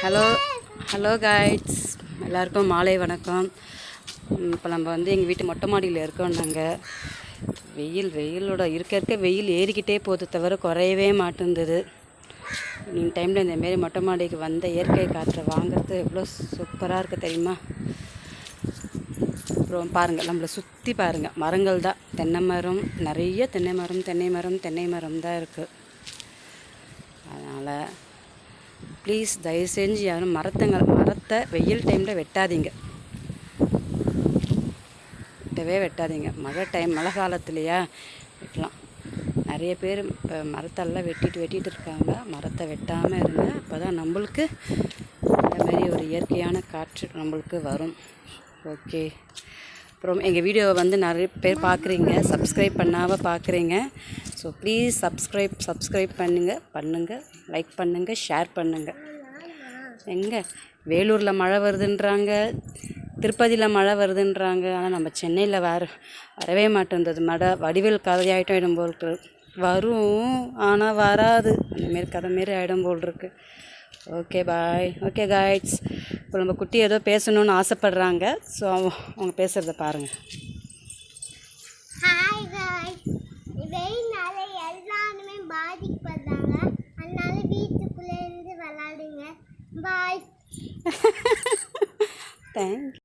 Hello hello guides, எல்லாருக்கும் மாலை வணக்கம். இப்போ நம்ம எங்கள் வீட்டு மொட்டை மாடியில் இருக்கோம். நாங்கள் வெயிலோட இருக்க வெயில் ஏறிக்கிட்டே போகுது தவிர குறையவே மாட்டேங்குது. நீங்கள் டைமில் இந்தமாரி மொட்டை மாடிக்கு வந்த இயற்கை காற்றை வாங்கிறது எவ்வளோ சூப்பராக இருக்குது தெரியுமா? அப்புறம் பாருங்கள், நம்மளை சுற்றி பாருங்கள், மரங்கள் தான். தென்னை மரம், நிறைய தென்னை மரம் தான் இருக்குது. அதனால் ப்ளீஸ் தயவு செஞ்சு யாரும் மரத்தை வெயில் டைமில் வெட்டாதீங்க. வெட்டாதீங்க. மழை காலத்துலையா வெட்டலாம். நிறைய பேர் மரத்தெல்லாம் வெட்டிட்டு இருக்காங்க. மரத்தை வெட்டாமல் இருங்க. அப்போ தான் நம்மளுக்கு இந்த மாதிரி ஒரு இயற்கையான காற்று நம்மளுக்கு வரும். ஓகே. அப்புறம் எங்கள் வீடியோவை நிறைய பேர் பார்க்குறீங்க, சப்ஸ்கிரைப் பண்ணாமல் பார்க்குறீங்க. ஸோ ப்ளீஸ் சப்ஸ்கிரைப் பண்ணுங்கள், லைக் பண்ணுங்கள், ஷேர் பண்ணுங்கள். எங்கே வேலூரில் மழை வருதுன்றாங்க, திருப்பதியில் மழை வருதுன்றாங்க. ஆனால் நம்ம சென்னையில் வரவே மாட்டேன்றது மழை. வடிவேல் கதையாயிட்டும் ஆகிடும் போல் இருக்கு. வரும் ஆனால் வராது. அந்தமாரி கதை மாரி ஆகிடும் போல் இருக்கு. Okay bye. ஓகே கைட்ஸ், இப்போ நம்ம குட்டி ஏதோ பேசணுன்னு ஆசைப்படுறாங்க. ஸோ அவங்க பேசுகிறத பாருங்கள். ஹாய் கைஸ், வெயில்னால எல்லாருமே பாதிக்கப்படுறாங்க. அதனால வீட்டுக்குள்ளே இருந்து விளையாடுங்க. பாய்.